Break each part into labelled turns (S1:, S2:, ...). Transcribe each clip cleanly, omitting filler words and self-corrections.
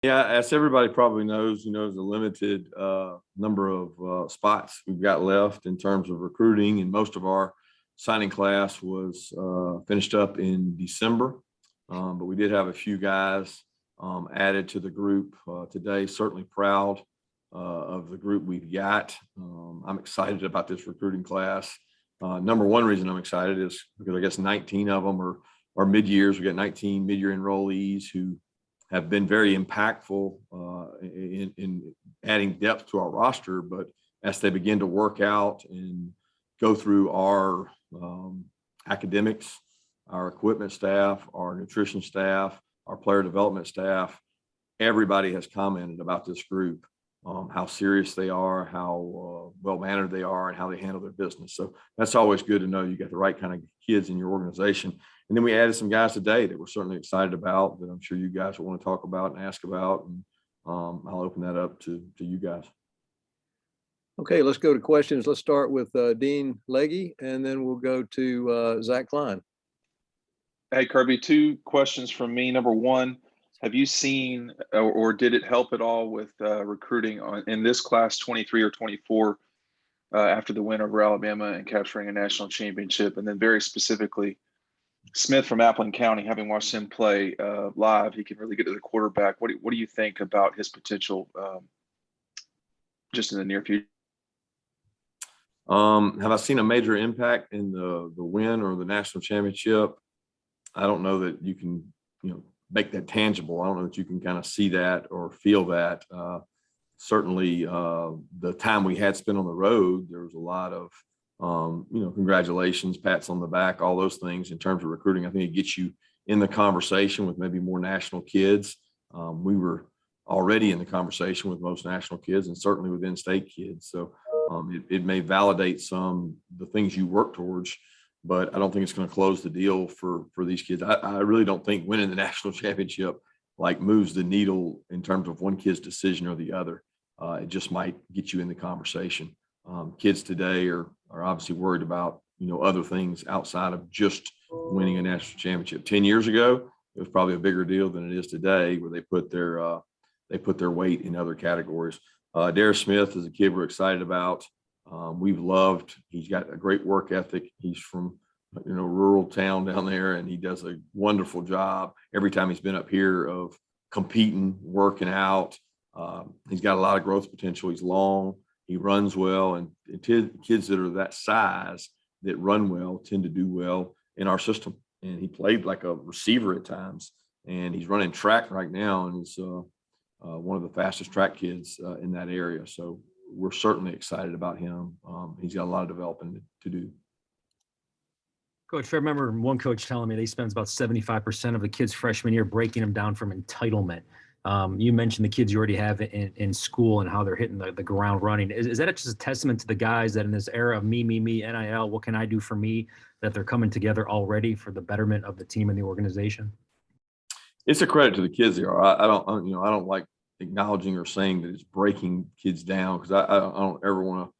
S1: Yeah, as everybody probably knows, there's a limited number of spots we've got left in terms of recruiting, and most of our signing class was finished up in December. But we did have a few guys added to the group today. Certainly proud of the group we've got. I'm excited about this recruiting class. Number one reason I'm excited is because I guess 19 of them are mid-years. We got 19 mid-year enrollees who have been very impactful in adding depth to our roster. But as they begin to work out and go through our academics, our equipment staff, our nutrition staff, our player development staff, everybody has commented about this group, how serious they are, how well-mannered they are, and how they handle their business. So that's always good to know you got the right kind of kids in your organization. And then we added some guys today that we're certainly excited about that I'm sure you guys will want to talk about and ask about. And I'll open that up to you guys.
S2: Okay, let's go to questions. Let's start with Dean Legge, and then we'll go to Zach Klein.
S3: Hey, Kirby, two questions from me. Number one, have you seen or did it help at all with recruiting in this class 23 or 24 after the win over Alabama and capturing a national championship? And then very specifically, Smith from Appleton County, having watched him play live, he can really get to the quarterback. What do you think about his potential just in the near future?
S1: Have I seen a major impact in the win or the national championship? I don't know that you can, make that tangible. I don't know that you can kind of see that or feel that. Certainly, the time we had spent on the road, there was a lot of, congratulations, pats on the back, all those things in terms of recruiting. I think it gets you in the conversation with maybe more national kids. We were already in the conversation with most national kids and certainly with in-state kids. So it may validate the things you work towards, but I don't think it's going to close the deal for these kids. I really don't think winning the national championship moves the needle in terms of one kid's decision or the other. It just might get you in the conversation. Kids today are obviously worried about, other things outside of just winning a national championship. 10 years ago, it was probably a bigger deal than it is today, where they put their weight in other categories. Darius Smith is a kid we're excited about. We've loved. He's got a great work ethic. He's from, rural town down there, and he does a wonderful job every time he's been up here of competing, working out. He's got a lot of growth potential. He's long. He runs well, and kids that are that size that run well tend to do well in our system. And he played like a receiver at times, and he's running track right now, and he's one of the fastest track kids in that area. So we're certainly excited about him. He's got a lot of developing to do.
S4: Coach, I remember one coach telling me they spends about 75% of the kids' freshman year breaking them down from entitlement. You mentioned the kids you already have in school and how they're hitting the ground running. Is that just a testament to the guys that in this era of me, NIL, what can I do for me, that they're coming together already for the betterment of the team and the organization?
S1: It's a credit to the kids there. I don't like acknowledging or saying that it's breaking kids down, because I don't ever want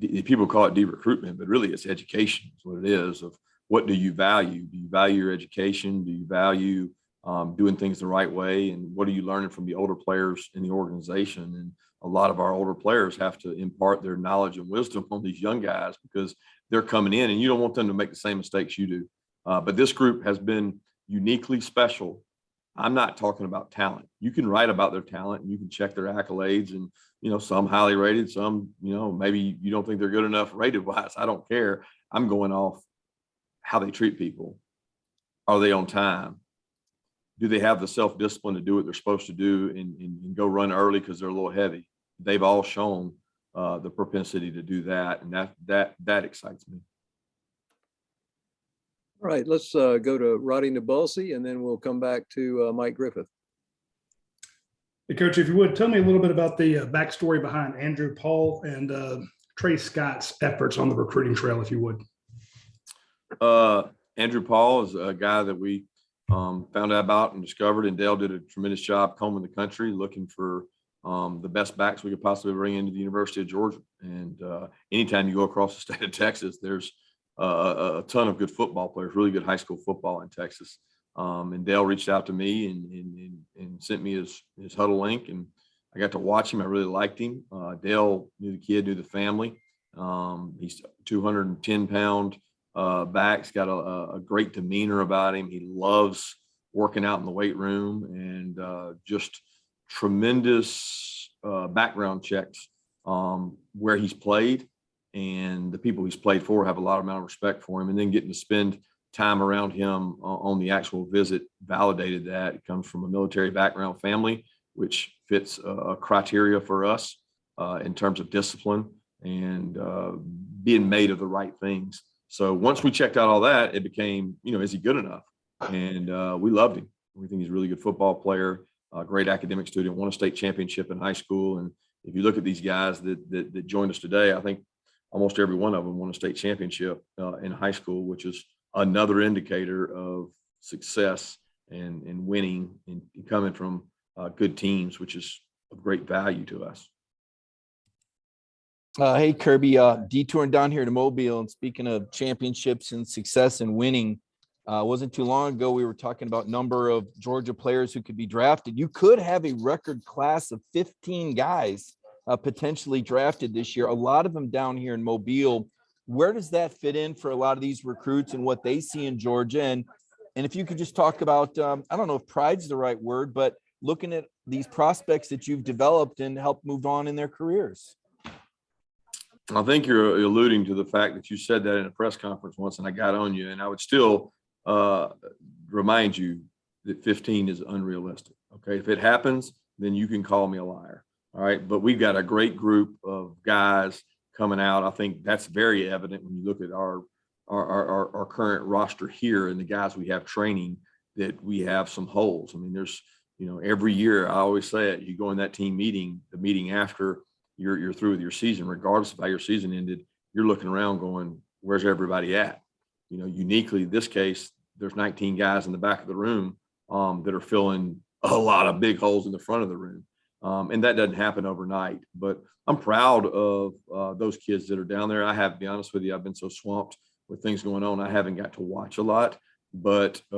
S1: to. People call it de-recruitment, but really it's education is what it is. Of what do you value? Do you value your education? Do you value doing things the right way? And what are you learning from the older players in the organization? And a lot of our older players have to impart their knowledge and wisdom on these young guys, because they're coming in and you don't want them to make the same mistakes you do. But this group has been uniquely special. I'm not talking about talent. You can write about their talent and you can check their accolades, and, some highly rated, some, maybe you don't think they're good enough rated wise. I don't care. I'm going off how they treat people. Are they on time? Do they have the self-discipline to do what they're supposed to do and go run early because they're a little heavy? They've all shown the propensity to do that. And that excites me.
S2: All right, let's go to Roddy Nabulsi, and then we'll come back to Mike Griffith.
S5: Hey, Coach, if you would, tell me a little bit about the backstory behind Andrew Paul and Trey Scott's efforts on the recruiting trail, if you would.
S1: Andrew Paul is a guy that we found out about and discovered, and Dale did a tremendous job combing the country looking for the best backs we could possibly bring into the University of Georgia. And anytime you go across the state of Texas, there's a ton of good football players, really good high school football in Texas. And Dale reached out to me and sent me his huddle link, and I got to watch him. I really liked him. Dale knew the kid, knew the family. He's 210-pound back. He's got a great demeanor about him. He loves working out in the weight room, and just tremendous background checks where he's played, and the people he's played for have a lot amount of respect for him. And then getting to spend time around him on the actual visit validated that. It comes from a military background family, which fits a criteria for us in terms of discipline and being made of the right things. So once we checked out all that, it became, is he good enough? And we loved him. We think he's a really good football player, a great academic student, won a state championship in high school. And if you look at these guys that joined us today, I think almost every one of them won a state championship in high school, which is another indicator of success and winning and coming from good teams, which is of great value to us.
S6: Hey, Kirby, detouring down here to Mobile, and speaking of championships and success and winning, wasn't too long ago we were talking about number of Georgia players who could be drafted. You could have a record class of 15 guys potentially drafted this year, a lot of them down here in Mobile. Where does that fit in for a lot of these recruits and what they see in Georgia? And if you could just talk about, I don't know if pride's the right word, but looking at these prospects that you've developed and helped move on in their careers.
S1: I think you're alluding to the fact that you said that in a press conference once, and I got on you, and I would still remind you that 15 is unrealistic. Okay. If it happens, then you can call me a liar. All right. But we've got a great group of guys coming out. I think that's very evident when you look at our current roster here and the guys we have training, that we have some holes. I mean, there's, every year I always say it, you go in that team meeting, the meeting after you're through with your season, regardless of how your season ended, you're looking around going, where's everybody at? Uniquely this case, there's 19 guys in the back of the room that are filling a lot of big holes in the front of the room. And that doesn't happen overnight, but I'm proud of those kids that are down there. I have to be honest with you, I've been so swamped with things going on, I haven't got to watch a lot, but I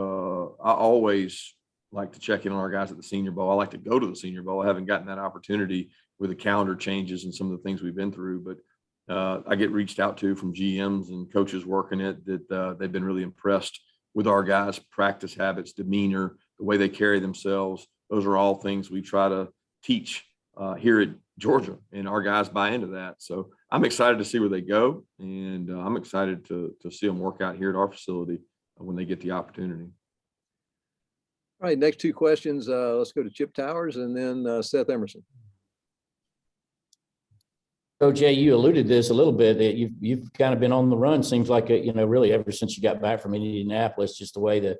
S1: always like to check in on our guys at the Senior Bowl. I like to go to the Senior Bowl. I haven't gotten that opportunity with the calendar changes and some of the things we've been through, but I get reached out to from GMs and coaches working it that they've been really impressed with our guys' practice habits, demeanor, the way they carry themselves. Those are all things we try to teach here at Georgia, and our guys buy into that. So I'm excited to see where they go, and I'm excited to see them work out here at our facility when they get the opportunity.
S2: All right, next two questions. Let's go to Chip Towers and then Seth Emerson.
S7: So Jay, you alluded to this a little bit, that you've kind of been on the run. Seems like really ever since you got back from Indianapolis, just the way the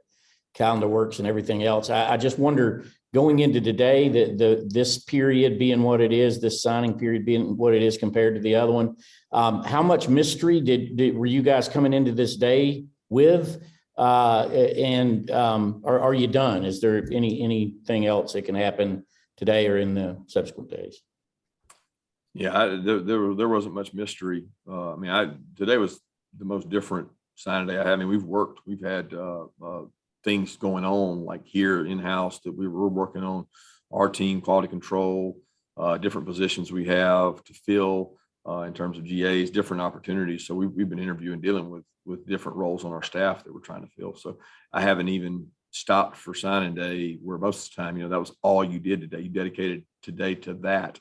S7: calendar works and everything else. I just wonder, going into today, this period being what it is, this signing period being what it is compared to the other one, how much mystery were you guys coming into this day with? And are you done? Is there anything else that can happen today or in the subsequent days?
S1: Yeah, there wasn't much mystery. Today was the most different signing day I had. I mean, we've had things going on like here in-house that we were working on, our team, quality control, different positions we have to fill in terms of GAs, different opportunities. So we've been interviewing, dealing with different roles on our staff that we're trying to fill. So I haven't even stopped for signing day, where most of the time, that was all you did today. You dedicated today to that.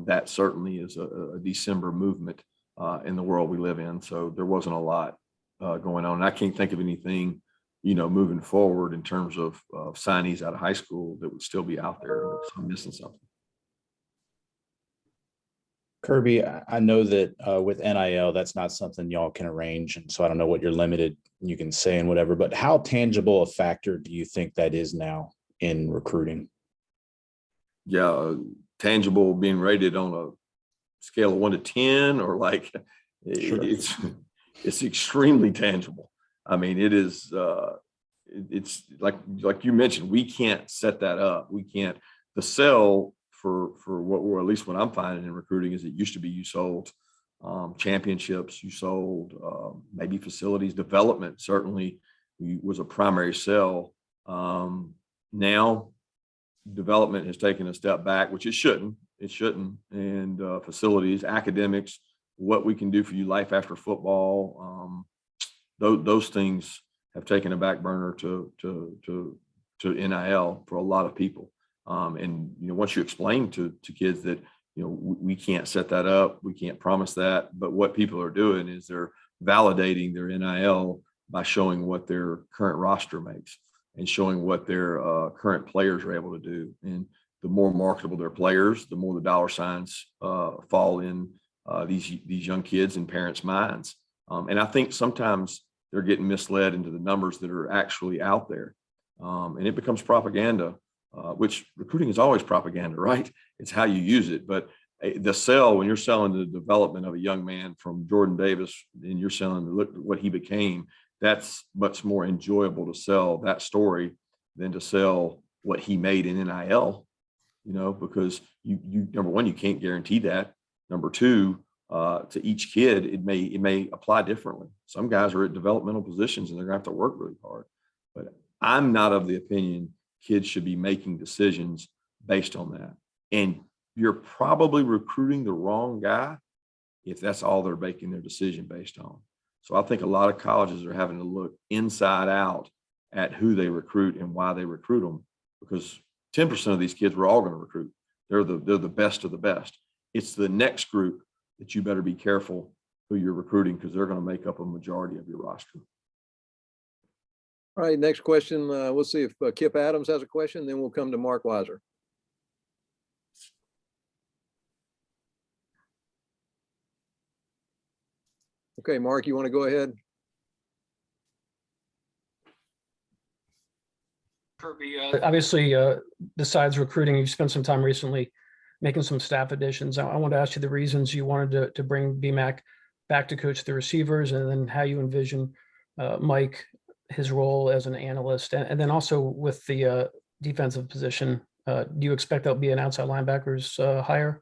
S1: That certainly is a December movement in the world we live in. So there wasn't a lot going on. And I can't think of anything, moving forward in terms of signees out of high school that would still be out there. I'm missing something.
S8: Kirby, I know that with NIL, that's not something y'all can arrange. And so I don't know what you're limited, you can say and whatever, but how tangible a factor do you think that is now in recruiting? Yeah.
S1: Tangible being rated on a scale of 1 to 10, or like
S8: Sure.
S1: It's extremely tangible. I mean, it is it's like you mentioned, we can't set that up. We can't. The sell for what, or at least what I'm finding in recruiting, is it used to be you sold championships, you sold maybe facilities development. Certainly was a primary sell Now development has taken a step back, which it shouldn't. And facilities, academics, what we can do for you, life after football, those things have taken a back burner to NIL for a lot of people. And once you explain to kids that we can't set that up, we can't promise that, but what people are doing is they're validating their NIL by showing what their current roster makes and showing what their current players are able to do. And the more marketable their players, the more the dollar signs fall in these young kids and parents' minds. And I think sometimes they're getting misled into the numbers that are actually out there. And it becomes propaganda, which recruiting is always propaganda, right? It's how you use it. But the sell, when you're selling the development of a young man from Jordan Davis and you're selling look what he became, that's much more enjoyable to sell that story than to sell what he made in NIL, because you number one, you can't guarantee that. Number two, to each kid, it may apply differently. Some guys are at developmental positions and they're gonna have to work really hard. But I'm not of the opinion kids should be making decisions based on that. And you're probably recruiting the wrong guy if that's all they're making their decision based on. So I think a lot of colleges are having to look inside out at who they recruit and why they recruit them, because 10% of these kids we're all going to recruit. They're the best of the best. It's the next group that you better be careful who you're recruiting, because they're going to make up a majority of your roster.
S2: All right, next question. We'll see if Kip Adams has a question, then we'll come to Mark Weiser. Okay, Mark, you want to go ahead?
S9: Kirby, obviously, besides recruiting, you've spent some time recently making some staff additions. I want to ask you the reasons you wanted to bring BMAC back to coach the receivers, and then how you envision Mike, his role as an analyst, and then also with the defensive position. Do you expect that'll be an outside linebackers hire?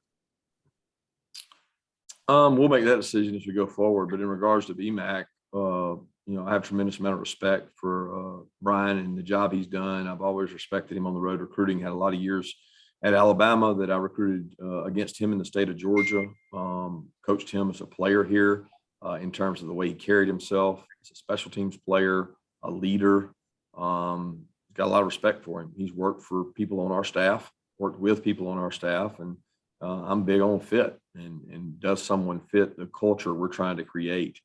S1: We'll make that decision as we go forward. But in regards to BMAC, I have tremendous amount of respect for Brian and the job he's done. I've always respected him on the road recruiting. Had a lot of years at Alabama that I recruited against him in the state of Georgia. Coached him as a player here in terms of the way he carried himself as a special teams player, a leader. Got a lot of respect for him. He's worked for people on our staff, worked with people on our staff, and I'm big on fit. And does someone fit the culture we're trying to create?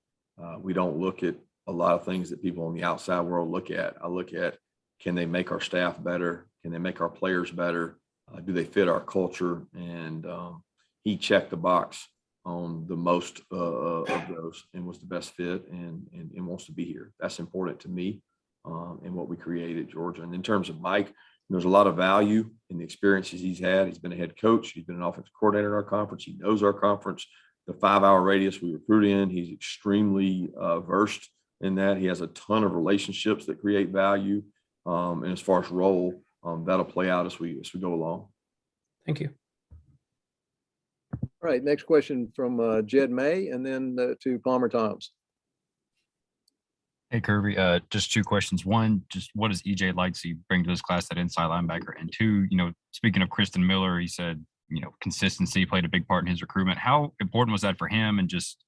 S1: We don't look at a lot of things that people in the outside world look at. I look at, can they make our staff better? Can they make our players better? Do they fit our culture? And he checked the box on the most of those and was the best fit and wants to be here. That's important to me and what we create at Georgia. And in terms of Mike, there's a lot of value in the experiences he's had. He's been a head coach. He's been an offensive coordinator in our conference. He knows our conference, the 5-hour radius we recruit in. He's extremely versed in that. He has a ton of relationships that create value. And as far as role, that'll play out as we go along.
S9: Thank you.
S2: All right, next question from Jed May, and then to Palmer Thomas.
S10: Hey, Kirby, just two questions. One, just what does EJ Leitzy bring to this class, that inside linebacker? And two, speaking of Kristen Miller, he said, consistency played a big part in his recruitment. How important was that for him, and just,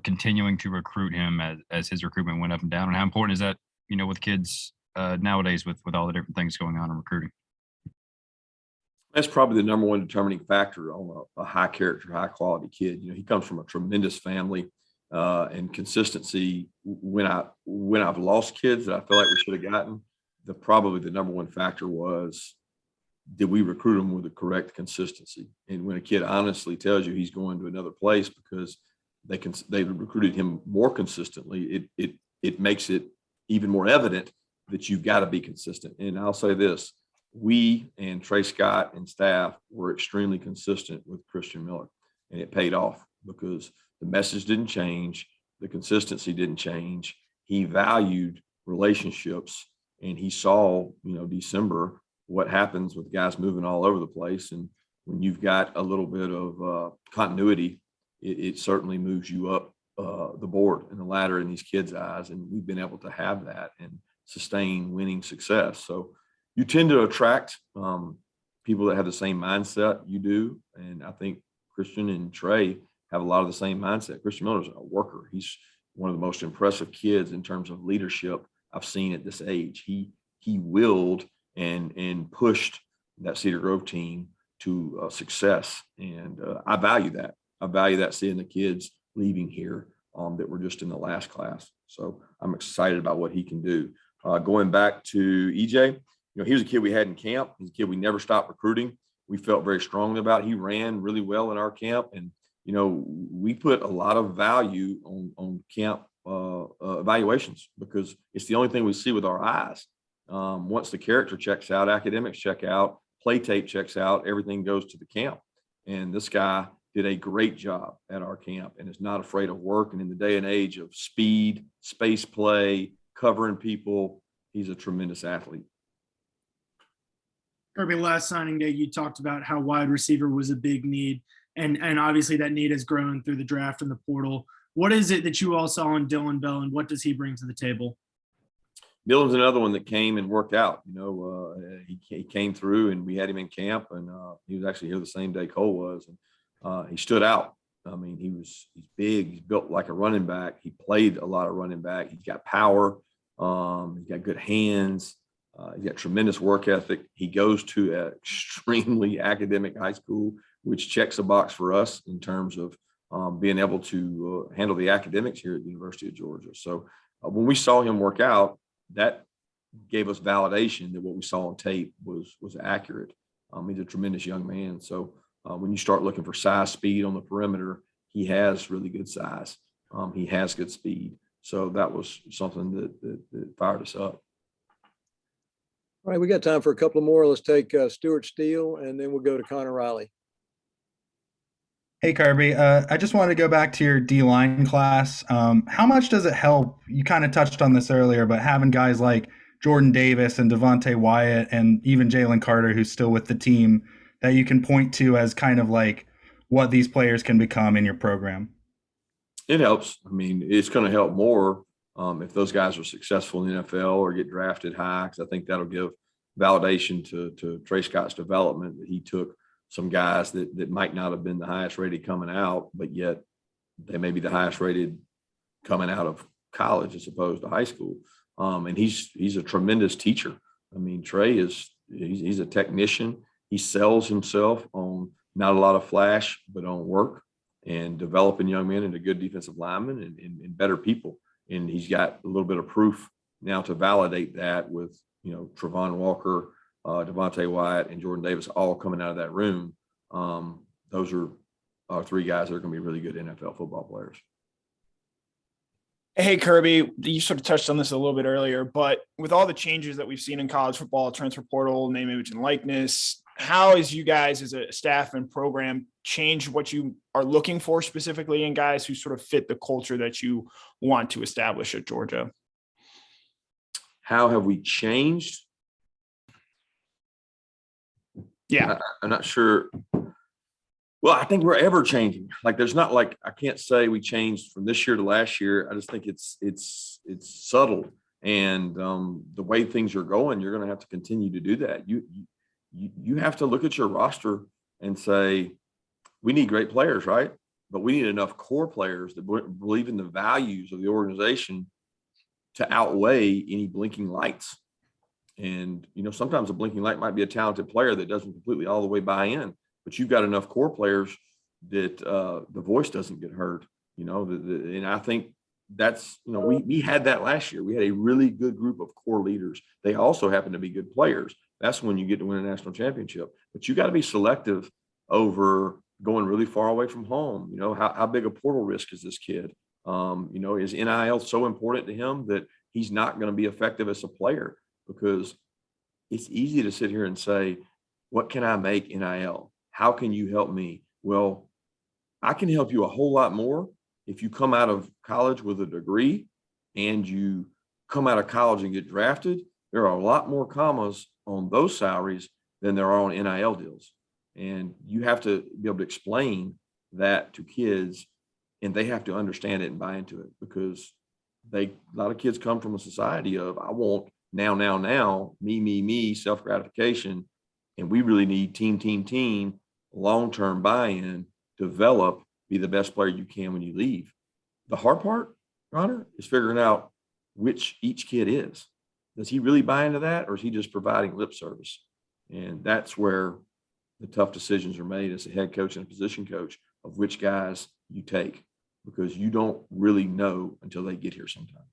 S10: continuing to recruit him as his recruitment went up and down? And how important is that, with kids nowadays with all the different things going on in recruiting?
S1: That's probably the number one determining factor on a high character, high quality kid. He comes from a tremendous family. And consistency, when I've lost kids that I feel like we should have gotten, probably the number one factor was, did we recruit them with the correct consistency? And when a kid honestly tells you he's going to another place because they recruited him more consistently, it makes it even more evident that you've got to be consistent. And I'll say this, we and Trey Scott and staff were extremely consistent with Christian Miller, and it paid off because the message didn't change. The consistency didn't change. He valued relationships, and he saw, December, what happens with guys moving all over the place. And when you've got a little bit of continuity, it certainly moves you up the board and the ladder in these kids' eyes. And we've been able to have that. And sustain winning success. So you tend to attract people that have the same mindset you do. And I think Christian and Trey have a lot of the same mindset. Christian Miller's a worker. He's one of the most impressive kids in terms of leadership I've seen at this age. He willed and pushed that Cedar Grove team to success. And I value that. I value that, seeing the kids leaving here that were just in the last class. So I'm excited about what he can do. Going back to EJ, he was a kid we had in camp. He's a kid we never stopped recruiting. We felt very strongly about. He ran really well in our camp. And, we put a lot of value on camp evaluations, because it's the only thing we see with our eyes. Once the character checks out, academics check out, play tape checks out, everything goes to the camp. And this guy did a great job at our camp and is not afraid of work. And in the day and age of speed, space play, covering people, he's a tremendous athlete.
S11: Kirby, last signing day, you talked about how wide receiver was a big need. And obviously that need has grown through the draft and the portal. What is it that you all saw in Dylan Bell, and what does he bring to the table?
S1: Dylan's another one that came and worked out. He came through and we had him in camp, and he was actually here the same day Cole was. And he stood out. I mean, he's big. He's built like a running back. He played a lot of running back. He's got power. He's got good hands. He's got tremendous work ethic. He goes to an extremely academic high school, which checks a box for us in terms of being able to handle the academics here at the University of Georgia. So when we saw him work out, that gave us validation that what we saw on tape was accurate. He's a tremendous young man. So when you start looking for size, speed on the perimeter, he has really good size. He has good speed. So that was something that fired us up.
S2: All right, we got time for a couple more. Let's take Stuart Steele, and then we'll go to Connor Riley.
S12: Hey, Kirby. I just wanted to go back to your D-line class. How much does it help? You kind of touched on this earlier, but having guys like Jordan Davis and Devontae Wyatt and even Jalen Carter, who's still with the team, that you can point to as kind of like what these players can become in your program? It
S1: helps. I mean, it's going to help more if those guys are successful in the NFL or get drafted high, because I think that'll give validation to Trey Scott's development, that he took some guys that might not have been the highest rated coming out, but yet they may be the highest rated coming out of college as opposed to high school. And he's a tremendous teacher. I mean, Trey he's a technician. He sells himself on not a lot of flash, but on work and developing young men into good defensive linemen and better people. And he's got a little bit of proof now to validate that with, Travon Walker, Devontae Wyatt, and Jordan Davis all coming out of that room. Those are our three guys that are going to be really good NFL football players.
S13: Hey, Kirby, you sort of touched on this a little bit earlier, but with all the changes that we've seen in college football, transfer portal, name, image, and likeness, how has you guys as a staff and program changed what you are looking for specifically in guys who sort of fit the culture that you want to establish at Georgia?
S1: How have we changed?
S13: Yeah.
S1: I'm not sure. Well, I think we're ever changing. Like, there's not like, I can't say we changed from this year to last year. I just think it's subtle. And the way things are going, you're going to have to continue to do that. You have to look at your roster and say, we need great players, right? But we need enough core players that believe in the values of the organization to outweigh any blinking lights. And, sometimes a blinking light might be a talented player that doesn't completely all the way buy in, but you've got enough core players that the voice doesn't get heard, and I think that's, we had that last year. We had a really good group of core leaders. They also happen to be good players. That's when you get to win a national championship, but you got to be selective over going really far away from home. How big a portal risk is this kid? Is NIL so important to him that he's not going to be effective as a player? Because it's easy to sit here and say, what can I make NIL? How can you help me? Well, I can help you a whole lot more if you come out of college with a degree and you come out of college and get drafted. There are a lot more commas on those salaries than there are on NIL deals. And you have to be able to explain that to kids, and they have to understand it and buy into it, because a lot of kids come from a society of, I want now, me, self-gratification. And we really need team, long-term buy-in, develop, be the best player you can when you leave. The hard part, Connor, is figuring out which each kid is. Does he really buy into that, or is he just providing lip service? And that's where the tough decisions are made as a head coach and a position coach of which guys you take, because you don't really know until they get here sometimes.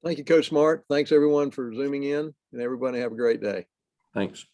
S2: Thank you, Coach Smart. Thanks everyone for zooming in, and everybody have a great day.
S1: Thanks.